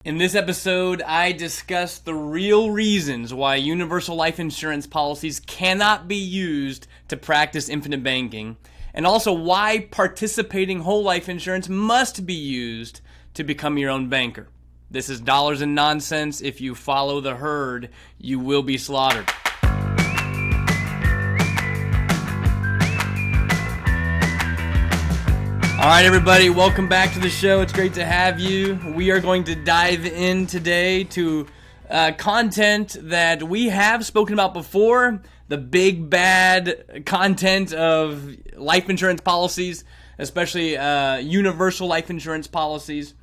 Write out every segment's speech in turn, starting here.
In this episode, I discuss the real reasons why universal life insurance policies cannot be used to practice infinite banking, and also why participating whole life insurance must be used to become your own banker. This is Dollars and Nonsense. If you follow the herd, you will be slaughtered. All right, everybody, welcome back to the show. It's great to have you. We are going to dive in today to content that we have spoken about before, the big bad content of life insurance policies, especially universal life insurance policies.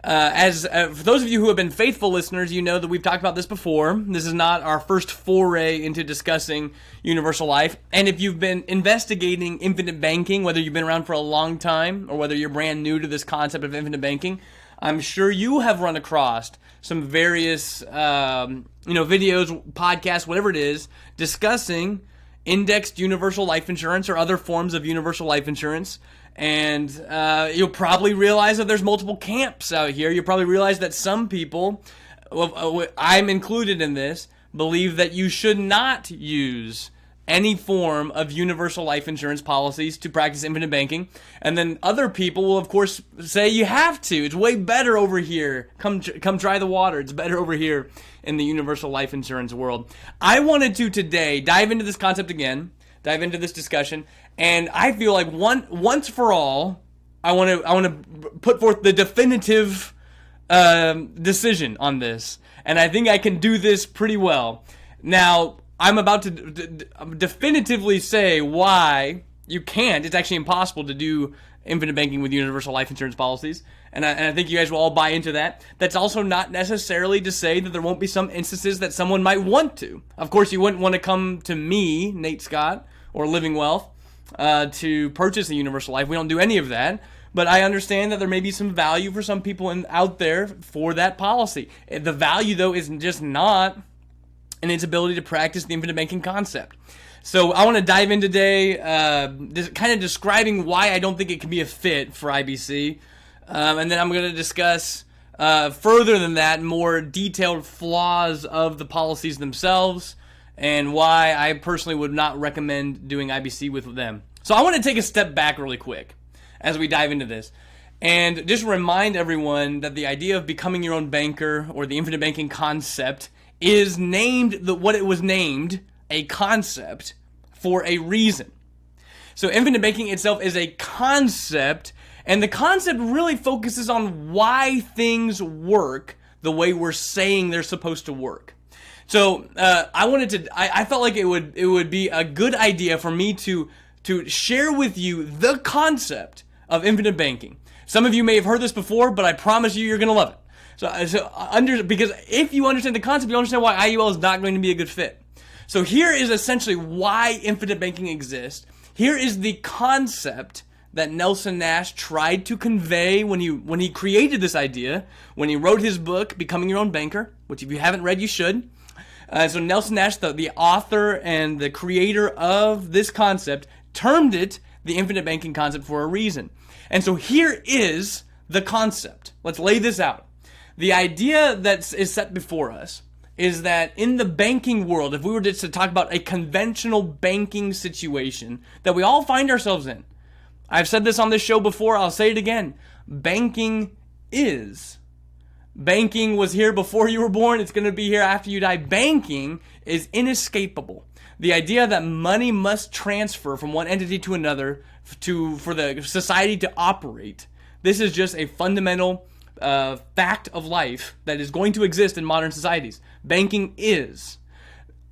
For those of you who have been faithful listeners, you know that we've talked about this before. This is not our first foray into discussing universal life. And if you've been investigating infinite banking, whether you've been around for a long time or whether you're brand new to this concept of infinite banking, I'm sure you have run across some various videos, podcasts, whatever it is, discussing indexed universal life insurance or other forms of universal life insurance. And you'll probably realize that there's multiple camps out here. You'll probably realize that some people, I'm included in this, believe that you should not use any form of universal life insurance policies to practice infinite banking. And then other people will, of course, say you have to. It's way better over here. Come try the water. It's better over here in the universal life insurance world. I wanted to today dive into this concept again, dive into this discussion, and I feel like once for all, I want to put forth the definitive decision on this, and I think I can do this pretty well. Now, I'm about to definitively say why you can't. It's actually impossible to do infinite banking with universal life insurance policies, and I think you guys will all buy into that. That's also not necessarily to say that there won't be some instances that someone might want to. Of course, you wouldn't want to come to me, Nate Scott, or Living Wealth, to purchase a universal life. We don't do any of that, but I understand that there may be some value for some people out there for that policy. The value, though, is just not in its ability to practice the infinite banking concept. So I want to dive in today, kind of describing why I don't think it can be a fit for IBC, and then I'm going to discuss further than that more detailed flaws of the policies themselves, and why I personally would not recommend doing IBC with them. So I want to take a step back really quick as we dive into this, and just remind everyone that the idea of becoming your own banker, or the infinite banking concept, is named what it was named, a concept, for a reason. So infinite banking itself is a concept, and the concept really focuses on why things work the way we're saying they're supposed to work. So I felt like it would be a good idea for me to share with you the concept of infinite banking. Some of you may have heard this before, but I promise you're going to love it. Because if you understand the concept, you understand why IUL is not going to be a good fit. So here is essentially why infinite banking exists. Here is the concept that Nelson Nash tried to convey when he created this idea, when he wrote his book, Becoming Your Own Banker, which if you haven't read, you should. So Nelson Nash, the author and the creator of this concept, termed it the infinite banking concept for a reason. And so here is the concept. Let's lay this out. The idea that is set before us is that in the banking world, if we were just to talk about a conventional banking situation that we all find ourselves in, I've said this on this show before, I'll say it again, banking is. Banking was here before you were born. It's going to be here after you die. Banking is inescapable. The idea that money must transfer from one entity to another for the society to operate. This is just a fundamental fact of life that is going to exist in modern societies. Banking is.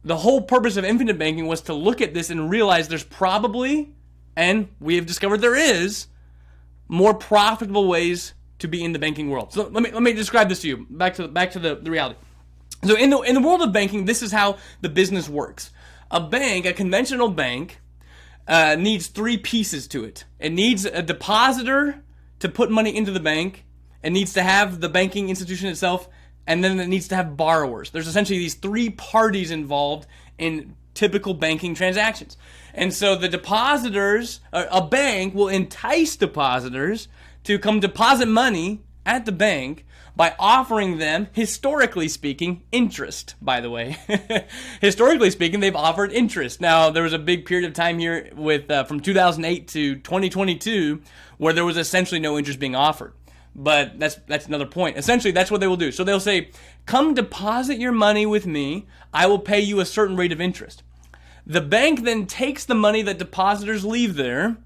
The whole purpose of infinite banking was to look at this and realize there's probably, and we have discovered there is, more profitable ways to be in the banking world. So let me describe this to you. Back to the reality. So in the world of banking, this is how the business works. A conventional bank, needs three pieces to it. It needs a depositor to put money into the bank. It needs to have the banking institution itself, and then it needs to have borrowers. There's essentially these three parties involved in typical banking transactions. And so the depositors, a bank will entice depositors to come deposit money at the bank by offering them, historically speaking, interest, by the way. Historically speaking, they've offered interest. Now, there was a big period of time here with from 2008 to 2022 where there was essentially no interest being offered. But that's another point. Essentially, that's what they will do. So they'll say, come deposit your money with me. I will pay you a certain rate of interest. The bank then takes the money that depositors leave there,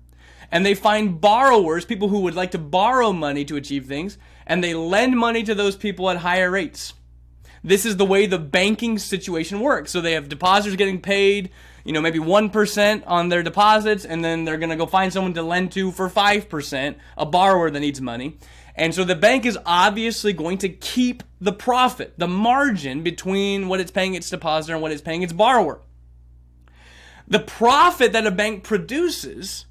and they find borrowers, people who would like to borrow money to achieve things, and they lend money to those people at higher rates. This is the way the banking situation works. So they have depositors getting paid, maybe 1% on their deposits, and then they're going to go find someone to lend to for 5%, a borrower that needs money. And so the bank is obviously going to keep the profit, the margin between what it's paying its depositor and what it's paying its borrower. The profit that a bank produces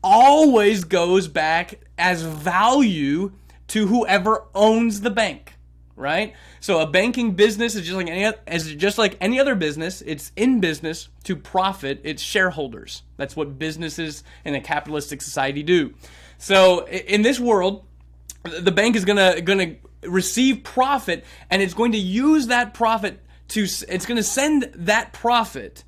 always goes back as value to whoever owns the bank, right? So a banking business is just like any other business. It's in business to profit its shareholders. That's what businesses in a capitalistic society do. So in this world, the bank is gonna receive profit, and it's going to use that profit it's going to send that profit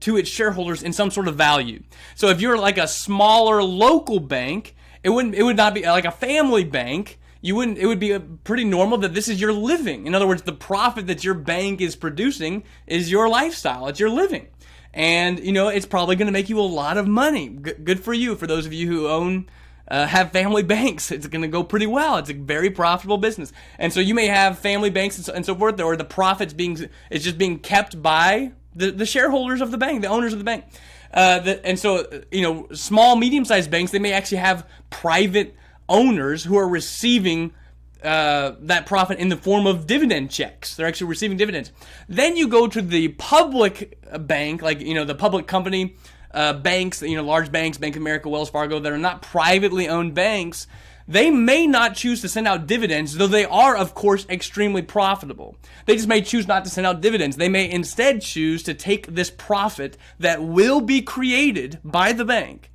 to its shareholders in some sort of value. So if you're like a smaller local bank, it would not be like a family bank. It would be pretty normal that this is your living. In other words, the profit that your bank is producing is your lifestyle. It's your living. And, it's probably going to make you a lot of money. Good for you. For those of you who have family banks, it's going to go pretty well. It's a very profitable business. And so you may have family banks and so forth, or the profits it's just being kept by the shareholders of the bank, the owners of the bank. And so, small, medium-sized banks, they may actually have private owners who are receiving that profit in the form of dividend checks. They're actually receiving dividends. Then you go to the public bank, like, the public company banks, large banks, Bank of America, Wells Fargo, that are not privately owned banks. They may not choose to send out dividends, though they are, of course, extremely profitable. They just may choose not to send out dividends. They may instead choose to take this profit that will be created by the bank,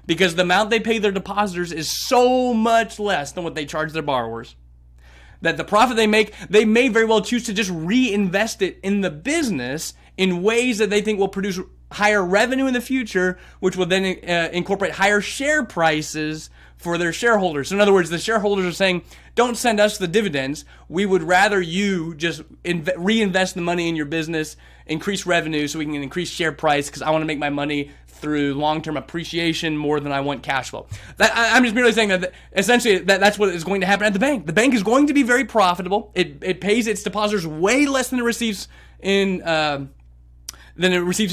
because the amount they pay their depositors is so much less than what they charge their borrowers, that the profit they make, they may very well choose to just reinvest it in the business in ways that they think will produce higher revenue in the future, which will then incorporate higher share prices for their shareholders. So in other words, the shareholders are saying, don't send us the dividends. We would rather you just reinvest the money in your business, increase revenue so we can increase share price, because I want to make my money through long-term appreciation more than I want cash flow. I'm just merely saying that essentially that's what is going to happen at the bank. The bank is going to be very profitable. It pays its depositors way less than it receives in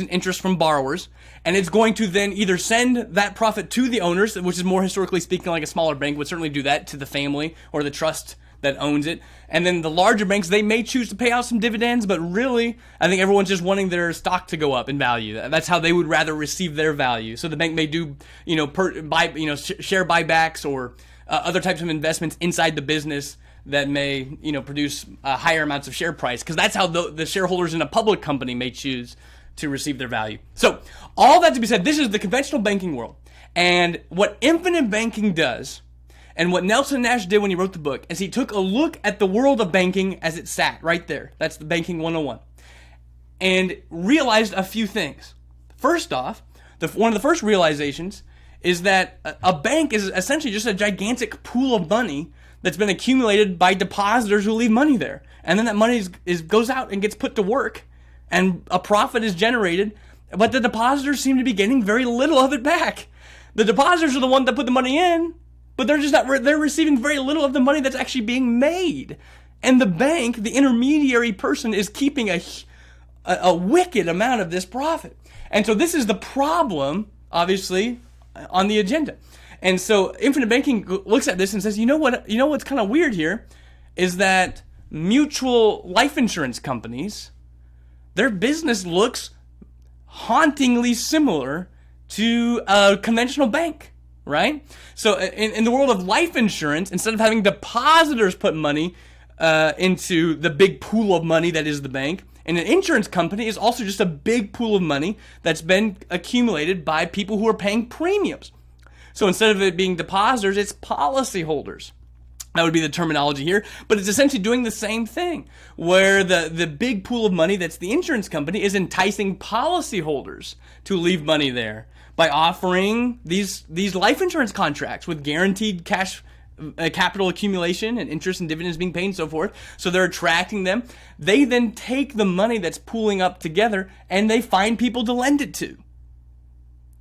interest from borrowers, and it's going to then either send that profit to the owners, which is more historically speaking like a smaller bank would certainly do that to the family or the trust that owns it. And then the larger banks, they may choose to pay out some dividends, but really, I think everyone's just wanting their stock to go up in value. That's how they would rather receive their value. So the bank may do, share buybacks or other types of investments inside the business that may, produce higher amounts of share price, because that's how the shareholders in a public company may choose to receive their value. So all that to be said, this is the conventional banking world. And what infinite banking does, and what Nelson Nash did when he wrote the book, is he took a look at the world of banking as it sat right there. That's the Banking 101. And realized a few things. First off, one of the first realizations is that a bank is essentially just a gigantic pool of money that's been accumulated by depositors who leave money there. And then that money goes out and gets put to work, and a profit is generated, but the depositors seem to be getting very little of it back. The depositors are the ones that put the money in, but they're receiving very little of the money that's actually being made. And the bank, the intermediary person, is keeping a wicked amount of this profit. And so this is the problem, obviously, on the agenda. And so infinite banking looks at this and says, what's kind of weird here is that mutual life insurance companies, their business looks hauntingly similar to a conventional bank, right? So in the world of life insurance, instead of having depositors put money into the big pool of money that is the bank, and an insurance company is also just a big pool of money that's been accumulated by people who are paying premiums. So instead of it being depositors, it's policyholders. That would be the terminology here, but it's essentially doing the same thing, where the big pool of money that's the insurance company is enticing policyholders to leave money there by offering these life insurance contracts with guaranteed cash capital accumulation and interest and dividends being paid and so forth. So they're attracting them. They then take the money that's pooling up together and they find people to lend it to.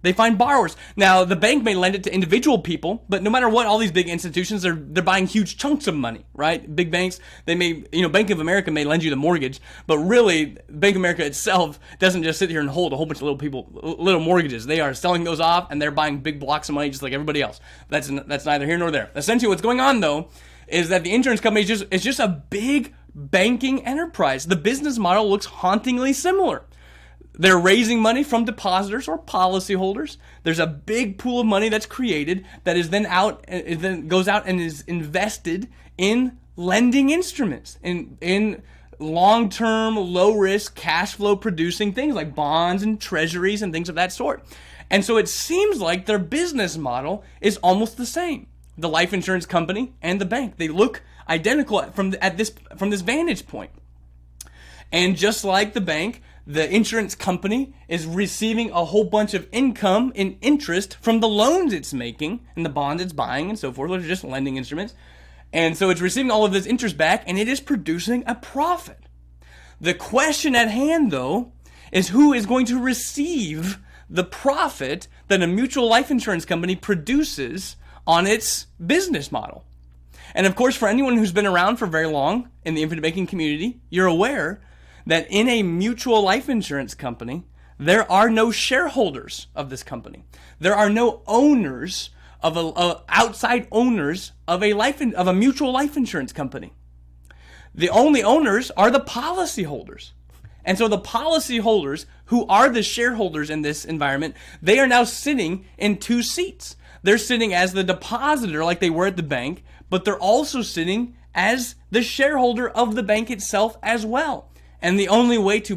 They find borrowers. Now, the bank may lend it to individual people, but no matter what, all these big institutions, they're buying huge chunks of money, right? Big banks, they may, Bank of America may lend you the mortgage, but really, Bank of America itself doesn't just sit here and hold a whole bunch of little mortgages. They are selling those off, and they're buying big blocks of money just like everybody else. That's neither here nor there. Essentially, what's going on, though, is that the insurance company is just a big banking enterprise. The business model looks hauntingly similar. They're raising money from depositors or policyholders. There's a big pool of money that's created that is then goes out and is invested in lending instruments, in long-term, low-risk, cash flow producing things like bonds and treasuries and things of that sort. And so it seems like their business model is almost the same. The life insurance company and the bank, they look identical from this vantage point. And just like the bank, the insurance company is receiving a whole bunch of income in interest from the loans it's making and the bonds it's buying and so forth. Those are just lending instruments. And so it's receiving all of this interest back and it is producing a profit. The question at hand, though, is who is going to receive the profit that a mutual life insurance company produces on its business model. And of course, for anyone who's been around for very long in the infinite banking community, you're aware that in a mutual life insurance company, there are no shareholders of this company. There are no owners outside owners of a mutual life insurance company. The only owners are the policyholders. And so the policyholders, who are the shareholders in this environment, they are now sitting in two seats. They're sitting as the depositor like they were at the bank, but they're also sitting as the shareholder of the bank itself as well. And the only way to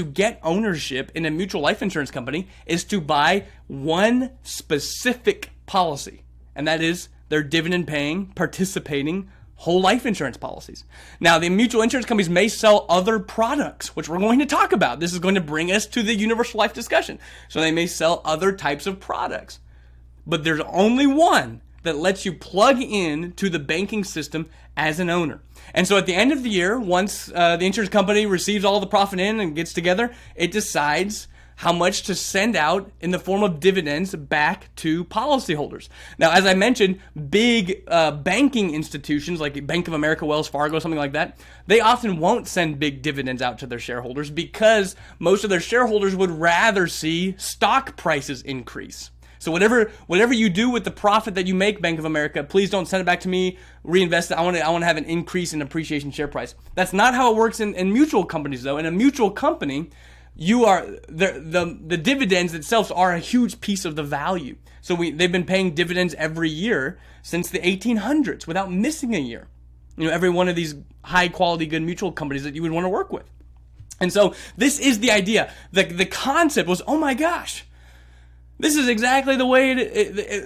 get ownership in a mutual life insurance company is to buy one specific policy. And that is their dividend paying, participating whole life insurance policies. Now, the mutual insurance companies may sell other products, which we're going to talk about. This is going to bring us to the universal life discussion. So they may sell other types of products. But there's only one that lets you plug in to the banking system as an owner. And so at the end of the year, once the insurance company receives all the profit in and gets together, it decides how much to send out in the form of dividends back to policyholders. Now, as I mentioned, big banking institutions like Bank of America, Wells Fargo, something like that, they often won't send big dividends out to their shareholders because most of their shareholders would rather see stock prices increase. So whatever you do with the profit that you make, Bank of America, please don't send it back to me, reinvest it. I want to have an increase in appreciation share price. That's not how it works in mutual companies, though. In a mutual company, the dividends themselves are a huge piece of the value. So they've been paying dividends every year since the 1800s without missing a year. Every one of these high quality, good mutual companies that you would want to work with. And so this is the idea. The concept was, oh my gosh, this is exactly the way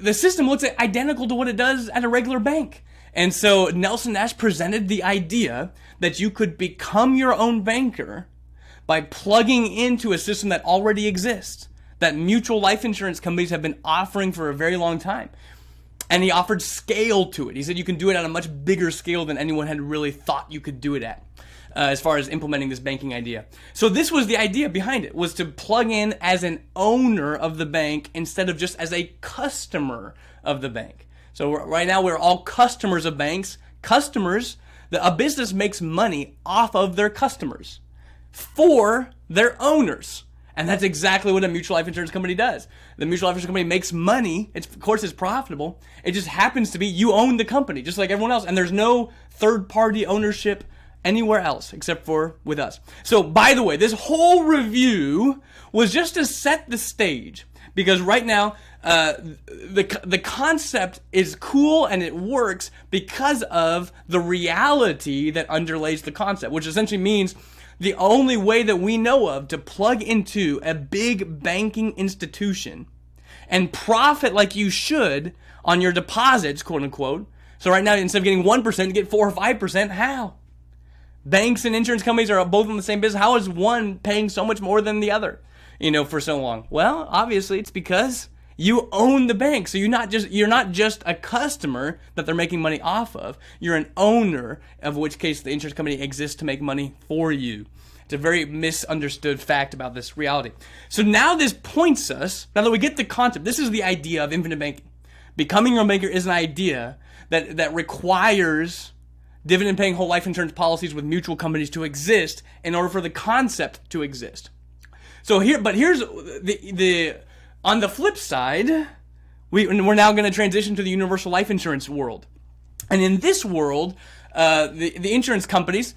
the system looks identical to what it does at a regular bank. And so Nelson Nash presented the idea that you could become your own banker by plugging into a system that already exists, that mutual life insurance companies have been offering for a very long time. And he offered scale to it. He said you can do it at a much bigger scale than anyone had really thought you could do it at. As far as implementing this banking idea. So this was the idea behind it, was to plug in as an owner of the bank instead of just as a customer of the bank. So right now we're all customers of banks. A business makes money off of their customers for their owners. And that's exactly what a mutual life insurance company does. The mutual life insurance company makes money. Of course, it's profitable. It just happens to be you own the company, just like everyone else. And there's no third-party ownership anywhere else except for with us. So, by the way, this whole review was just to set the stage, because right now the concept is cool and it works because of the reality that underlays the concept, which essentially means the only way that we know of to plug into a big banking institution and profit like you should on your deposits, quote unquote, So right now, instead of getting 1%, you get 4 or 5%. How? Banks and insurance companies are both in the same business. How is one paying so much more than the other, for so long? Well, obviously it's because you own the bank. So you're not just a customer that they're making money off of. You're an owner, of which case the insurance company exists to make money for you. It's a very misunderstood fact about this reality. So now this points us, now that we get the concept, this is the idea of infinite banking. Becoming your own banker is an idea that requires dividend-paying whole life insurance policies with mutual companies to exist in order for the concept to exist. So here's the on the flip side, we're now going to transition to the universal life insurance world, and in this world, the insurance companies,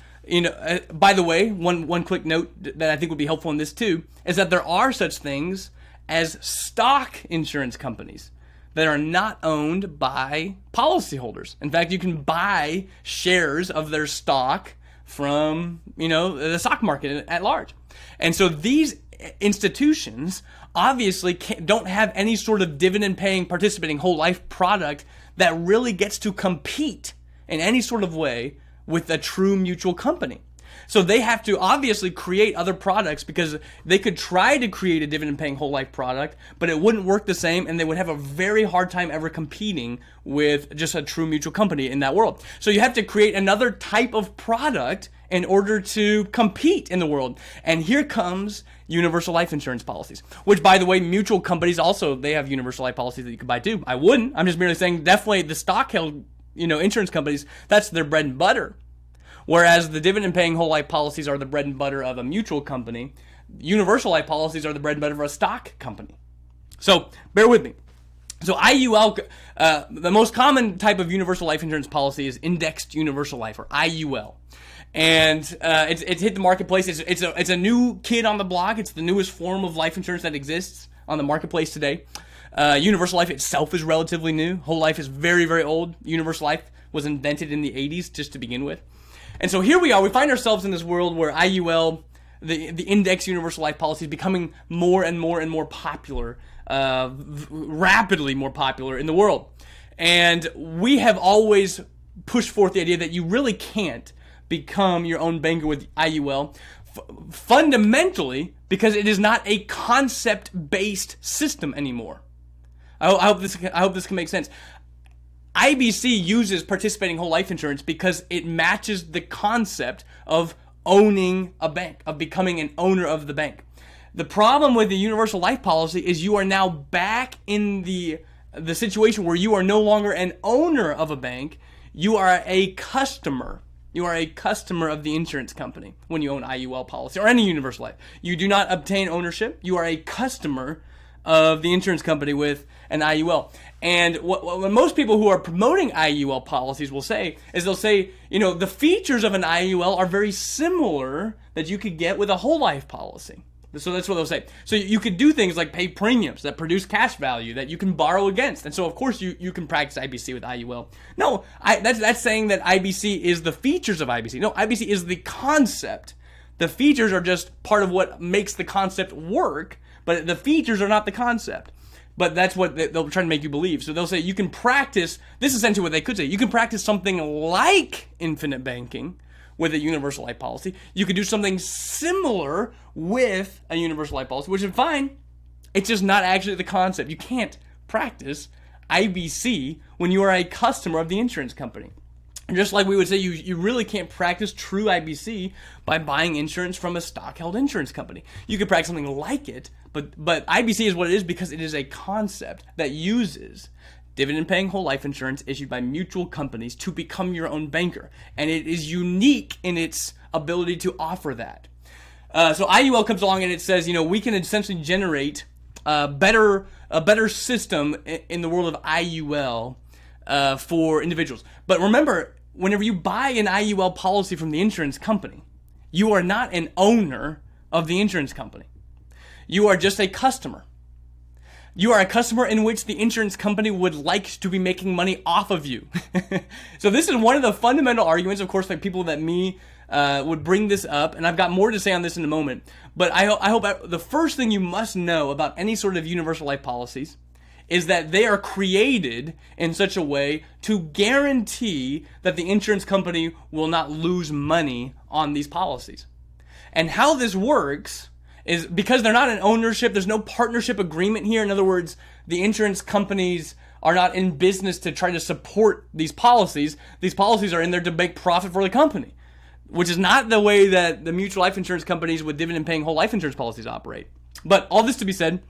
by the way, one quick note that I think would be helpful in this too is that there are such things as stock insurance companies that are not owned by policyholders. In fact, you can buy shares of their stock from, the stock market at large. And so these institutions obviously don't have any sort of dividend-paying, participating whole life product that really gets to compete in any sort of way with a true mutual company. So they have to obviously create other products because they could try to create a dividend-paying whole life product, but it wouldn't work the same, and they would have a very hard time ever competing with just a true mutual company in that world. So you have to create another type of product in order to compete in the world. And here comes universal life insurance policies, which, by the way, mutual companies also, they have universal life policies that you can buy too. I wouldn't. I'm just merely saying definitely the stock-held, insurance companies, that's their bread and butter. Whereas the dividend-paying whole life policies are the bread and butter of a mutual company, universal life policies are the bread and butter of a stock company. So bear with me. So IUL, the most common type of universal life insurance policy is indexed universal life, or IUL. And it's hit the marketplace. It's a new kid on the block. It's the newest form of life insurance that exists on the marketplace today. Universal life itself is relatively new. Whole life is very, very old. Universal life was invented in the 80s just to begin with. And so here we are. We find ourselves in this world where IUL, the index universal life policy, is becoming more and more and more popular, rapidly more popular in the world. And we have always pushed forth the idea that you really can't become your own banker with IUL, fundamentally because it is not a concept-based system anymore. I hope this can make sense. IBC uses participating whole life insurance because it matches the concept of owning a bank, of becoming an owner of the bank. The problem with the universal life policy is you are now back in the situation where you are no longer an owner of a bank. You are a customer. You are a customer of the insurance company when you own IUL policy or any universal life. You do not obtain ownership. You are a customer of the insurance company with an IUL. And what most people who are promoting IUL policies will say is they'll say, the features of an IUL are very similar that you could get with a whole life policy. So that's what they'll say. So you could do things like pay premiums that produce cash value that you can borrow against. And so, of course, you can practice IBC with IUL. No, that's saying that IBC is the features of IBC. No, IBC is the concept. The features are just part of what makes the concept work, but the features are not the concept. But that's what they'll try to make you believe. So they'll say you can practice, this is essentially what they could say, you can practice something like infinite banking with a universal life policy. You could do something similar with a universal life policy, which is fine. It's just not actually the concept. You can't practice IBC when you are a customer of the insurance company. And just like we would say, you really can't practice true IBC by buying insurance from a stock-held insurance company. You could practice something like it, but IBC is what it is because it is a concept that uses dividend-paying whole life insurance issued by mutual companies to become your own banker. And it is unique in its ability to offer that. So IUL comes along and it says, we can essentially generate a better system in the world of IUL for individuals. But remember, whenever you buy an IUL policy from the insurance company, you are not an owner of the insurance company. You are just a customer. You are a customer in which the insurance company would like to be making money off of you. So this is one of the fundamental arguments, of course, like people that me would bring this up, and I've got more to say on this in a moment. But I hope the first thing you must know about any sort of universal life policies is that they are created in such a way to guarantee that the insurance company will not lose money on these policies. And how this works is because they're not an ownership, there's no partnership agreement here. In other words, the insurance companies are not in business to try to support these policies. These policies are in there to make profit for the company, which is not the way that the mutual life insurance companies with dividend-paying whole life insurance policies operate. But all this to be said,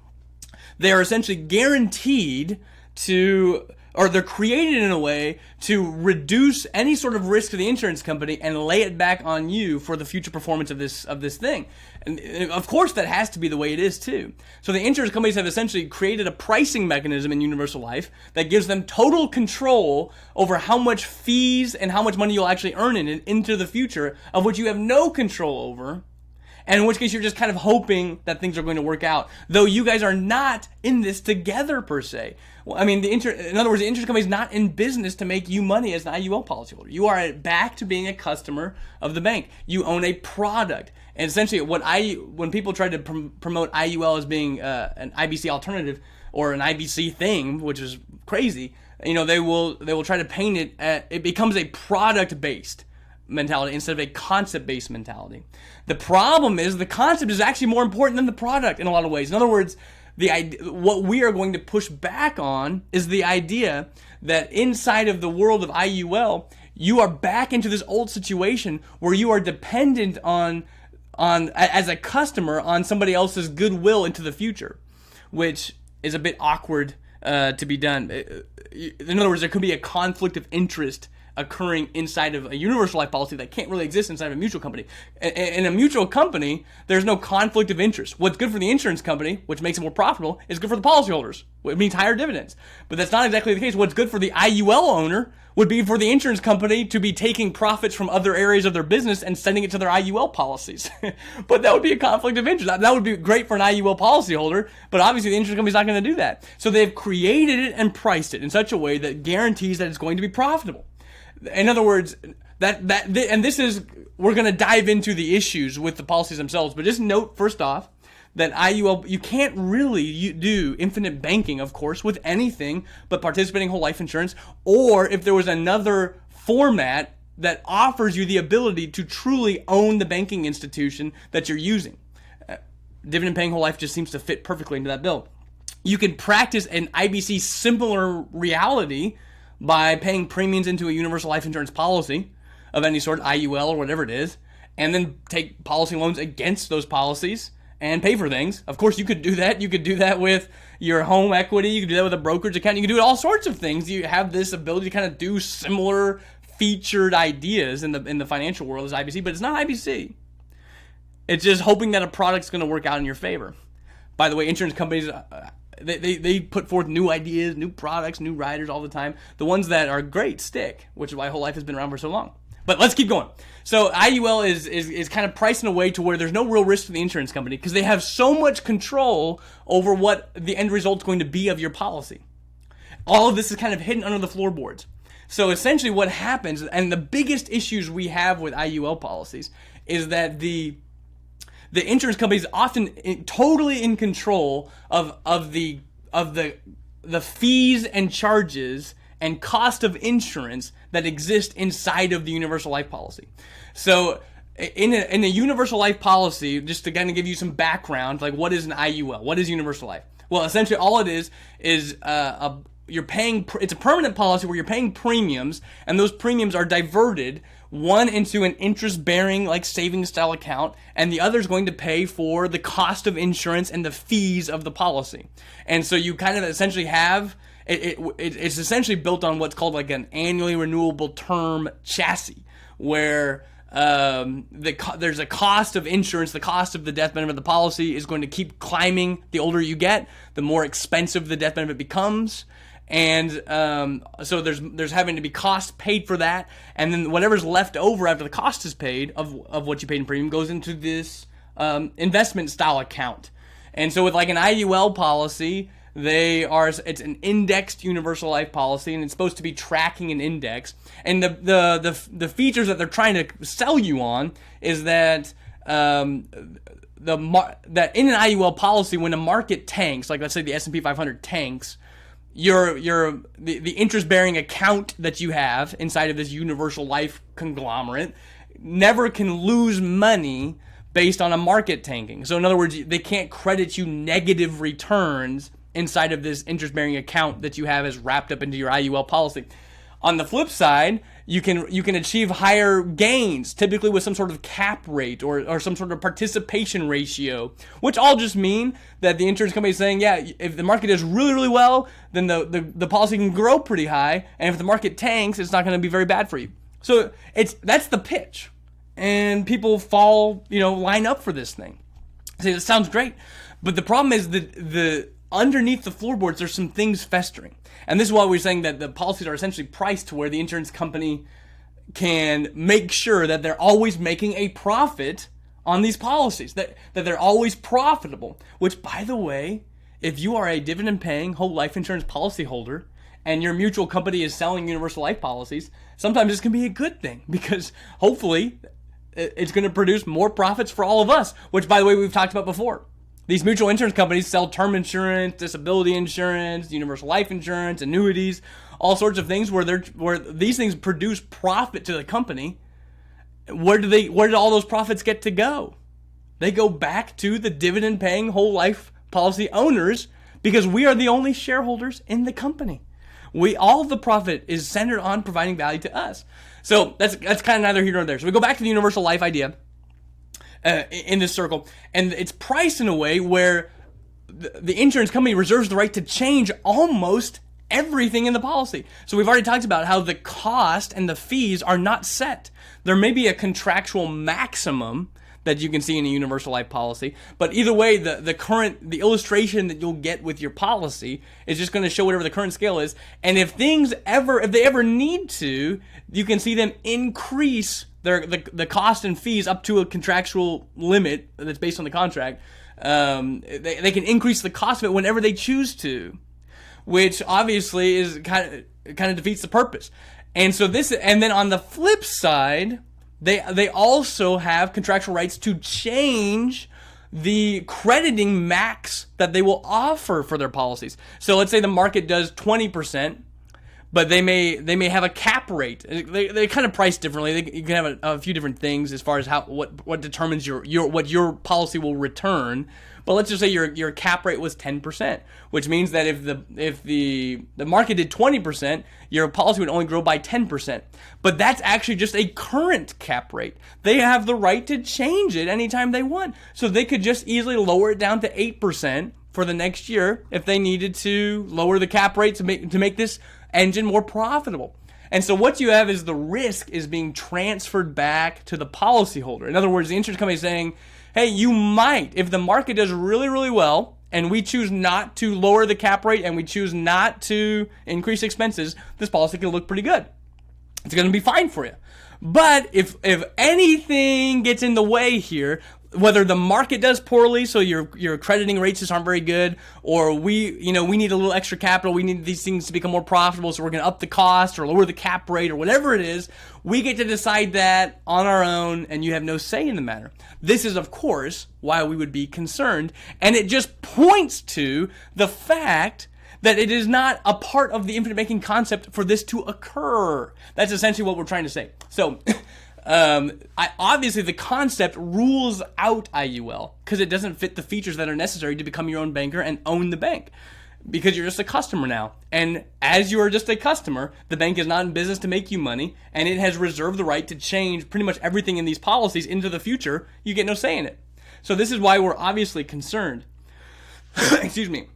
they are essentially guaranteed to, or they're created in a way to reduce any sort of risk to the insurance company and lay it back on you for the future performance of this thing. And of course, that has to be the way it is too. So the insurance companies have essentially created a pricing mechanism in universal life that gives them total control over how much fees and how much money you'll actually earn into the future, of which you have no control over. And in which case you're just kind of hoping that things are going to work out, though you guys are not in this together per se. Well, I mean, in other words, the insurance company is not in business to make you money as an IUL policyholder. You are back to being a customer of the bank. You own a product. And essentially, when people try to promote IUL as being an IBC alternative or an IBC thing, which is crazy, they will try to paint it. It becomes a product-based mentality instead of a concept-based mentality. The problem is the concept is actually more important than the product in a lot of ways. In other words, what we are going to push back on is the idea that inside of the world of IUL, you are back into this old situation where you are dependent on as a customer on somebody else's goodwill into the future, which is a bit awkward to be done. In other words, there could be a conflict of interest occurring inside of a universal life policy that can't really exist inside of a mutual company. In a mutual company, there's no conflict of interest. What's good for the insurance company, which makes it more profitable, is good for the policyholders. It means higher dividends. But that's not exactly the case. What's good for the IUL owner would be for the insurance company to be taking profits from other areas of their business and sending it to their IUL policies. But that would be a conflict of interest. That would be great for an IUL policyholder, but obviously the insurance company's not going to do that. So they've created it and priced it in such a way that guarantees that it's going to be profitable. In other words, and this is, we're going to dive into the issues with the policies themselves, but just note first off that IUL, you can't really do infinite banking, of course, with anything but participating whole life insurance, or if there was another format that offers you the ability to truly own the banking institution that you're using. Dividend paying whole life just seems to fit perfectly into that bill. You can practice an IBC similar reality by paying premiums into a universal life insurance policy of any sort, IUL or whatever it is, and then take policy loans against those policies and pay for things. Of course, you could do that. You could do that with your home equity. You could do that with a brokerage account. You can do all sorts of things. You have this ability to kind of do similar featured ideas in the financial world as IBC, but it's not IBC. It's just hoping that a product's going to work out in your favor. By the way, insurance companies, They put forth new ideas, new products, new riders all the time. The ones that are great stick, which is why whole life has been around for so long. But let's keep going. So IUL is kind of priced in a way to where there's no real risk to the insurance company because they have so much control over what the end result is going to be of your policy. All of this is kind of hidden under the floorboards. So essentially what happens, and the biggest issues we have with IUL policies, is that the insurance company is often totally in control of the fees and charges and cost of insurance that exist inside of the universal life policy. So in a universal life policy, just to kind of give you some background, like what is an IUL? What is universal life? Well, essentially all it is you're paying. It's a permanent policy where you're paying premiums, and those premiums are diverted, one into an interest-bearing, like savings style account, and the other is going to pay for the cost of insurance and the fees of the policy. And so you kind of essentially have it's essentially built on what's called like an annually renewable term chassis, where there's a cost of insurance, the cost of the death benefit of the policy is going to keep climbing. The older you get, the more expensive the death benefit becomes. And so there's having to be costs paid for that, and then whatever's left over after the cost is paid of what you paid in premium goes into this investment style account. And so with like an IUL policy, it's an indexed universal life policy, and it's supposed to be tracking an index. And the features that they're trying to sell you on is that that in an IUL policy, when the market tanks, like let's say the S&P 500 tanks, the interest-bearing account that you have inside of this universal life conglomerate never can lose money based on a market tanking. So in other words, they can't credit you negative returns inside of this interest-bearing account that you have as wrapped up into your IUL policy. On the flip side, you can achieve higher gains, typically with some sort of cap rate or some sort of participation ratio, which all just mean that the insurance company is saying, yeah, if the market does really, really well, then the policy can grow pretty high, and if the market tanks, it's not going to be very bad for you. So that's the pitch, and people line up for this thing. Say, that sounds great, but the problem is that the underneath the floorboards, there's some things festering. And this is why we're saying that the policies are essentially priced to where the insurance company can make sure that they're always making a profit on these policies, that they're always profitable. Which, by the way, if you are a dividend-paying whole life insurance policyholder and your mutual company is selling universal life policies, sometimes this can be a good thing because hopefully it's going to produce more profits for all of us, which, by the way, we've talked about before. These mutual insurance companies sell term insurance, disability insurance, universal life insurance, annuities, all sorts of things where these things produce profit to the company. Where did all those profits get to go? They go back to the dividend-paying whole life policy owners because we are the only shareholders in the company. All of the profit is centered on providing value to us. So that's kind of neither here nor there. So we go back to the universal life idea. In this circle, and it's priced in a way where the insurance company reserves the right to change almost everything in the policy. So we've already talked about how the cost and the fees are not set. There may be a contractual maximum that you can see in a universal life policy, but either way, the illustration that you'll get with your policy is just going to show whatever the current scale is. And if they ever need to, you can see them increase the cost and fees up to a contractual limit that's based on the contract. They can increase the cost of it whenever they choose to, which obviously is kind of defeats the purpose. And then on the flip side, they also have contractual rights to change the crediting max that they will offer for their policies. So let's say the market does 20%. But they may have a cap rate. They kind of price differently. You can have a few different things as far as what determines what your policy will return. But let's just say your cap rate was 10%, which means that if the market did 20%, your policy would only grow by 10%. But that's actually just a current cap rate. They have the right to change it anytime they want. So they could just easily lower it down to 8% for the next year if they needed to lower the cap rate to make this engine more profitable. And so what you have is the risk is being transferred back to the policyholder. In other words, the insurance company is saying, hey, you might, if the market does really, really well, and we choose not to lower the cap rate and we choose not to increase expenses, this policy can look pretty good. It's going to be fine for you. But if anything gets in the way here, whether the market does poorly, so your crediting rates just aren't very good, or we need a little extra capital, we need these things to become more profitable, so we're going to up the cost or lower the cap rate or whatever it is, we get to decide that on our own, and you have no say in the matter. This is, of course, why we would be concerned, and it just points to the fact that it is not a part of the infinite banking concept for this to occur. That's essentially what we're trying to say. So, obviously the concept rules out IUL because it doesn't fit the features that are necessary to become your own banker and own the bank, because you're just a customer now. And as you are just a customer, the bank is not in business to make you money, and it has reserved the right to change pretty much everything in these policies into the future. You get no say in it. So this is why we're obviously concerned. Excuse me.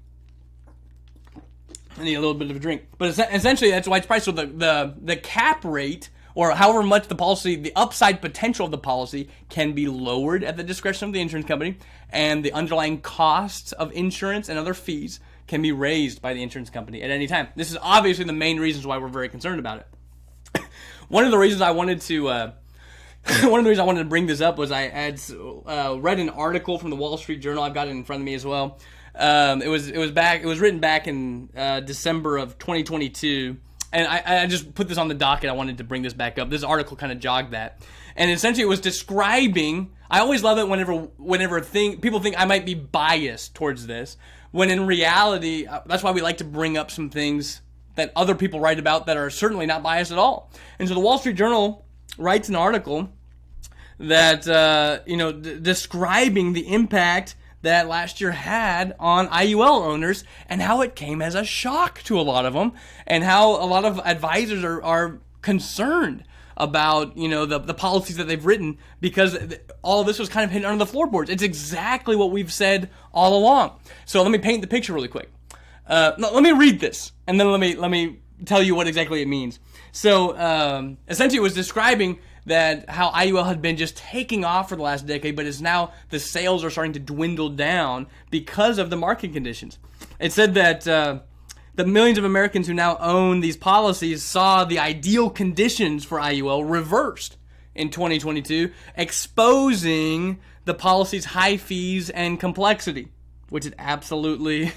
I need a little bit of a drink. But essentially that's why it's priced. So the cap rate, or however much the upside potential of the policy, can be lowered at the discretion of the insurance company, and the underlying costs of insurance and other fees can be raised by the insurance company at any time. This is obviously the main reasons why we're very concerned about it. One of the reasons I wanted to bring this up was I had read an article from the Wall Street Journal. I've got it in front of me as well. It was written back in December of 2022. And I just put this on the docket. I wanted to bring this back up. This article kind of jogged that. And essentially it was describing I always love it whenever people think I might be biased towards this, when in reality, that's why we like to bring up some things that other people write about that are certainly not biased at all. And so the Wall Street Journal writes an article that describing the impact that last year had on IUL owners and how it came as a shock to a lot of them, and how a lot of advisors are concerned about the policies that they've written, because all of this was kind of hidden under the floorboards. It's exactly what we've said all along. So let me paint the picture really quick. Let me read this, and then let me tell you what exactly it means. So essentially, it was describing that how IUL had been just taking off for the last decade, but is now the sales are starting to dwindle down because of the market conditions. It said that the millions of Americans who now own these policies saw the ideal conditions for IUL reversed in 2022, exposing the policy's high fees and complexity, which it absolutely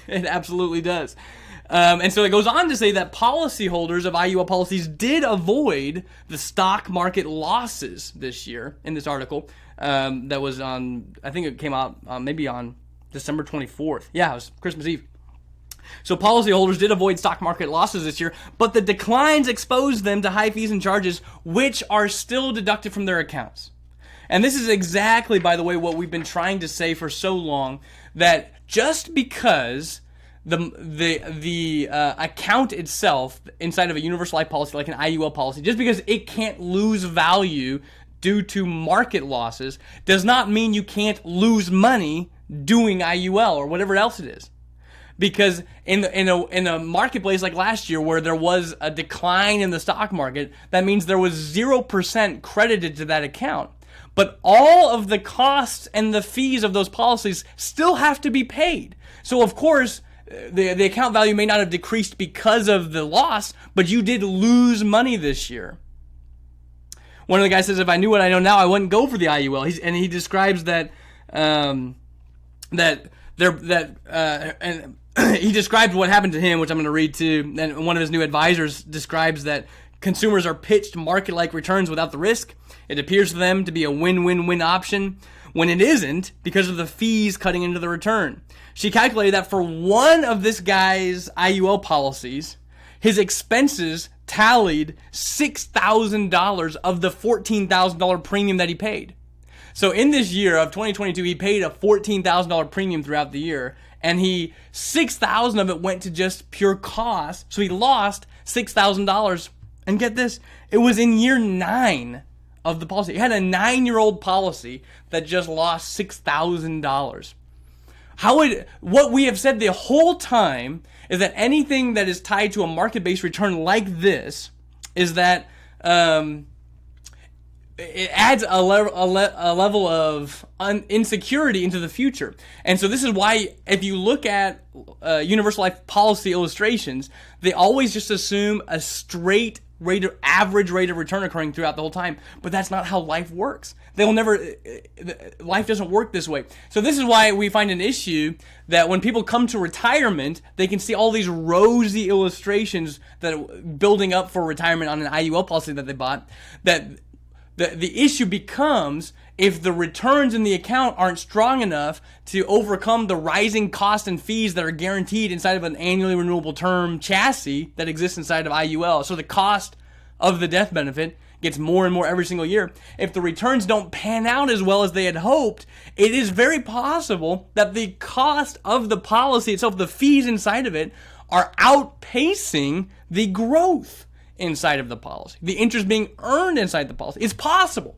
does. And so it goes on to say that policyholders of IUL policies did avoid the stock market losses this year in this article that was on, I think it came out maybe on December 24th. Yeah, it was Christmas Eve. So policyholders did avoid stock market losses this year, but the declines exposed them to high fees and charges, which are still deducted from their accounts. And this is exactly, by the way, what we've been trying to say for so long, that just because the account itself inside of a universal life policy, like an IUL policy, just because it can't lose value due to market losses, does not mean you can't lose money doing IUL or whatever else it is. Because in a marketplace like last year, where there was a decline in the stock market, that means there was 0% credited to that account. But all of the costs and the fees of those policies still have to be paid. So of course, the account value may not have decreased because of the loss, but you did lose money this year. One of the guys says, if I knew what I know now, I wouldn't go for the IUL. He describes that he described what happened to him, which I'm going to read too. And one of his new advisors describes that consumers are pitched market-like returns without the risk. It appears to them to be a win-win-win option when it isn't, because of the fees cutting into the return. She calculated that for one of this guy's IUL policies, his expenses tallied $6,000 of the $14,000 premium that he paid. So in this year of 2022, he paid a $14,000 premium throughout the year, and $6,000 of it went to just pure cost. So he lost $6,000. And get this, it was in year 9 of the policy. He had a 9-year-old policy that just lost $6,000. What we have said the whole time is that anything that is tied to a market-based return like this is that it adds a level of insecurity into the future. And so this is why, if you look at universal life policy illustrations, they always just assume a straight average rate of return occurring throughout the whole time. But that's not how life works. Life doesn't work this way. So this is why we find an issue that when people come to retirement, they can see all these rosy illustrations that are building up for retirement on an IUL policy that they bought, that the issue becomes, if the returns in the account aren't strong enough to overcome the rising costs and fees that are guaranteed inside of an annually renewable term chassis that exists inside of IUL. So the cost of the death benefit gets more and more every single year. If the returns don't pan out as well as they had hoped, it is very possible that the cost of the policy itself, the fees inside of it, are outpacing the growth inside of the policy, the interest being earned inside the policy. It's possible.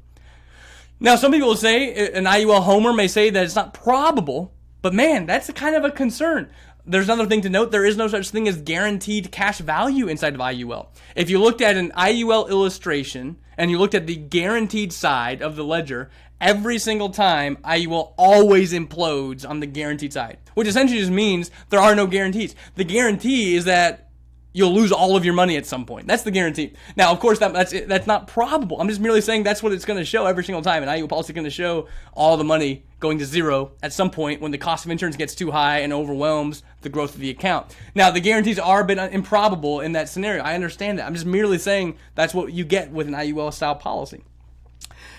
Now, some people will say, an IUL homer may say that it's not probable, but man, that's a kind of a concern. There's another thing to note. There is no such thing as guaranteed cash value inside of IUL. If you looked at an IUL illustration and you looked at the guaranteed side of the ledger, every single time IUL always implodes on the guaranteed side, which essentially just means there are no guarantees. The guarantee is that you'll lose all of your money at some point. That's the guarantee. Now, of course, that's not probable. I'm just merely saying that's what it's going to show every single time. An IUL policy is going to show all the money going to zero at some point when the cost of insurance gets too high and overwhelms the growth of the account. Now, the guarantees are a bit improbable in that scenario. I understand that. I'm just merely saying that's what you get with an IUL style policy.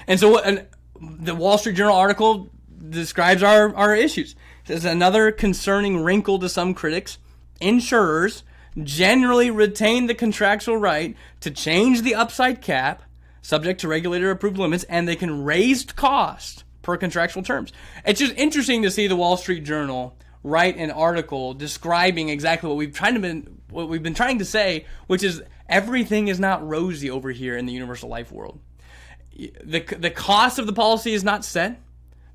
And so the Wall Street Journal article describes our issues. It says another concerning wrinkle to some critics: insurers generally retain the contractual right to change the upside cap, subject to regulator-approved limits, and they can raise costs per contractual terms. It's just interesting to see the Wall Street Journal write an article describing exactly what we've been trying to say, which is everything is not rosy over here in the universal life world. The cost of the policy is not set.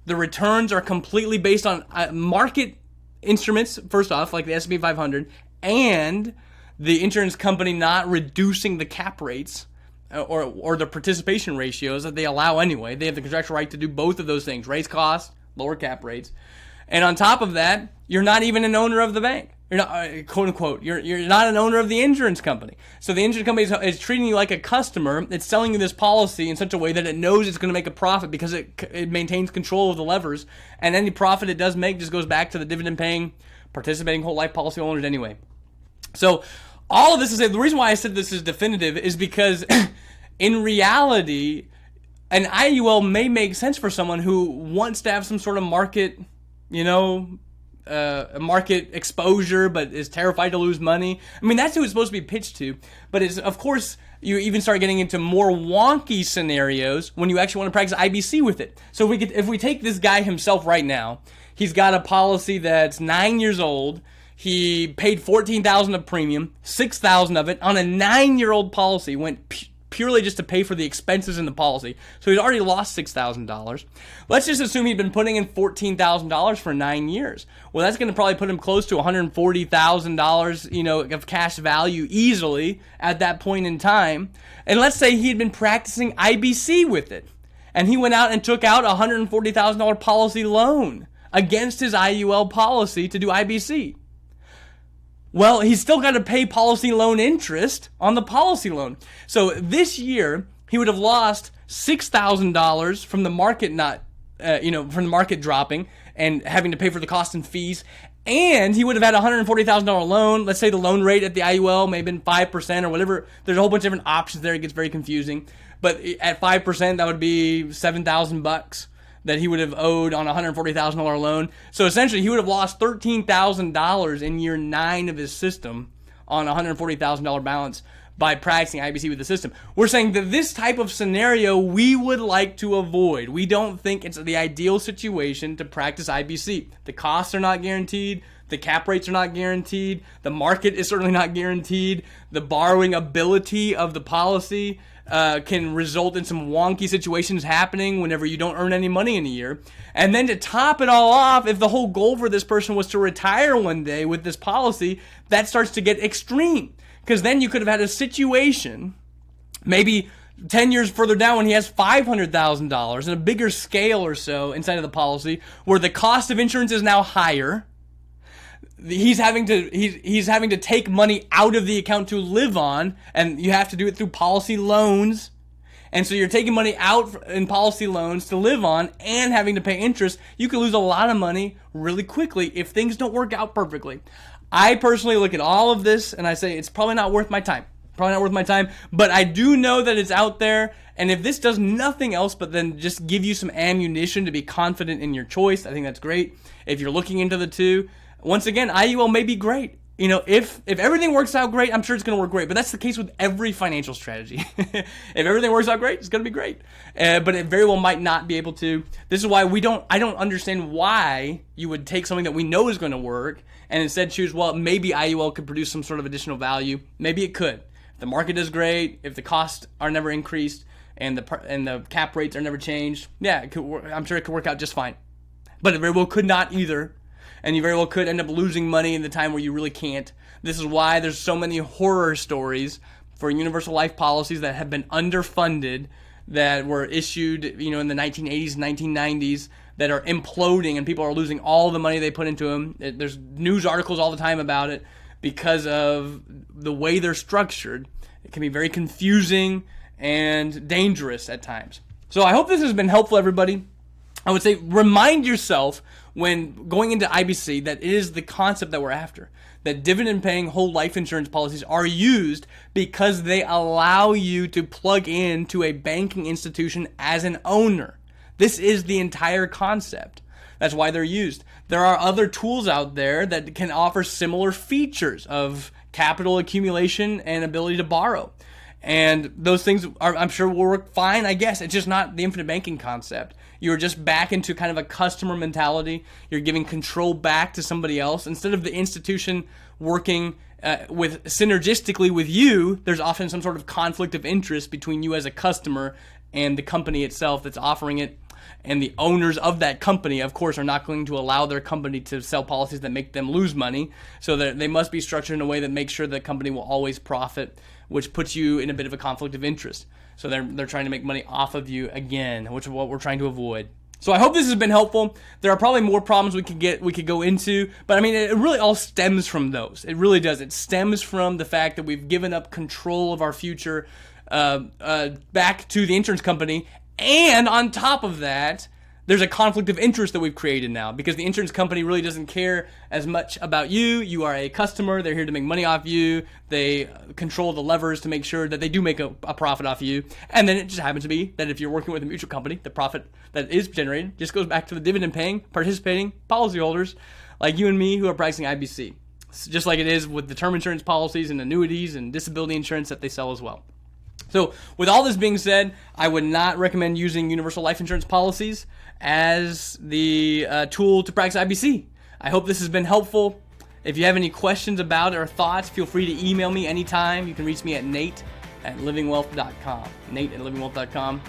The returns are completely based on market instruments, first off, like the S&P 500, and the insurance company not reducing the cap rates or the participation ratios that they allow anyway. They have the contractual right to do both of those things: raise costs, lower cap rates. And on top of that, you're not even an owner of the bank. You're not, quote unquote, you're not an owner of the insurance company. So the insurance company is treating you like a customer. It's selling you this policy in such a way that it knows it's going to make a profit because it maintains control of the levers. And any profit it does make just goes back to the dividend-paying, participating whole life policy owners anyway. So all of this is, the reason why I said this is definitive is because in reality, an IUL may make sense for someone who wants to have some sort of market, market exposure, but is terrified to lose money. I mean, that's who it's supposed to be pitched to. But it's, of course, you even start getting into more wonky scenarios when you actually want to practice IBC with it. So if we take this guy himself right now, he's got a policy that's 9 years old. He paid $14,000 of premium, $6,000 of it on a 9-year-old policy went purely just to pay for the expenses in the policy. So he's already lost $6,000. Let's just assume he'd been putting in $14,000 for 9 years. Well, that's going to probably put him close to $140,000, of cash value easily at that point in time. And let's say he'd been practicing IBC with it, and he went out and took out a $140,000 policy loan against his IUL policy to do IBC. Well, he's still got to pay policy loan interest on the policy loan. So this year, he would have lost $6,000 from the market from the market dropping and having to pay for the costs and fees. And he would have had a $140,000 loan. Let's say the loan rate at the IUL may have been 5% or whatever. There's a whole bunch of different options there. It gets very confusing. But at 5%, that would be $7,000 that he would have owed on a $140,000 loan. So essentially, he would have lost $13,000 in year 9 of his system on a $140,000 balance by practicing IBC with the system. We're saying that this type of scenario we would like to avoid. We don't think it's the ideal situation to practice IBC. The costs are not guaranteed. The cap rates are not guaranteed. The market is certainly not guaranteed. The borrowing ability of the policy can result in some wonky situations happening whenever you don't earn any money in a year. And then to top it all off, if the whole goal for this person was to retire one day with this policy, that starts to get extreme. Because then you could have had a situation, maybe 10 years further down when he has $500,000 and a bigger scale or so inside of the policy, where the cost of insurance is now higher. He's having to take money out of the account to live on, and you have to do it through policy loans. And so you're taking money out in policy loans to live on and having to pay interest. You could lose a lot of money really quickly if things don't work out perfectly. I personally look at all of this and I say it's probably not worth my time. But I do know that it's out there. And if this does nothing else but then just give you some ammunition to be confident in your choice, I think that's great. If you're looking into the two, once again, IUL may be great. If everything works out great, I'm sure it's going to work great. But that's the case with every financial strategy. If everything works out great, it's going to be great. But it very well might not be able to. This is why I don't understand why you would take something that we know is going to work and instead choose, well, maybe IUL could produce some sort of additional value. Maybe it could. If the market is great, if the costs are never increased and the cap rates are never changed, yeah, I'm sure it could work out just fine. But it very well could not either. And you very well could end up losing money in the time where you really can't. This is why there's so many horror stories for universal life policies that have been underfunded, that were issued, in the 1980s, 1990s, that are imploding and people are losing all the money they put into them. There's news articles all the time about it because of the way they're structured. It can be very confusing and dangerous at times. So I hope this has been helpful, everybody. I would say remind yourself when going into IBC that it is the concept that we're after. That dividend-paying whole life insurance policies are used because they allow you to plug into a banking institution as an owner. This is the entire concept. That's why they're used. There are other tools out there that can offer similar features of capital accumulation and ability to borrow. And those things are, I'm sure, will work fine, I guess. It's just not the infinite banking concept. You're just back into kind of a customer mentality. You're giving control back to somebody else. Instead of the institution working with synergistically with you, there's often some sort of conflict of interest between you as a customer and the company itself that's offering it. And the owners of that company, of course, are not going to allow their company to sell policies that make them lose money. So that they must be structured in a way that makes sure the company will always profit, which puts you in a bit of a conflict of interest. So they're trying to make money off of you again, which is what we're trying to avoid. So I hope this has been helpful. There are probably more problems we could go into, but I mean, it really all stems from those. It really does. It stems from the fact that we've given up control of our future back to the insurance company. And on top of that, there's a conflict of interest that we've created now because the insurance company really doesn't care as much about you. You are a customer. They're here to make money off you. They control the levers to make sure that they do make a profit off you. And then it just happens to be that if you're working with a mutual company, the profit that is generated just goes back to the dividend-paying, participating policyholders like you and me who are pricing IBC. Just like it is with the term insurance policies and annuities and disability insurance that they sell as well. So with all this being said, I would not recommend using universal life insurance policies as the tool to practice IBC. I hope this has been helpful. If you have any questions about it or thoughts, feel free to email me anytime. You can reach me at nate@livingwealth.com. nate@livingwealth.com.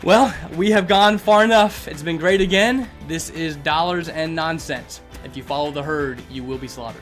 Well, we have gone far enough. It's been great again. This is Dollars and Nonsense. If you follow the herd, you will be slaughtered.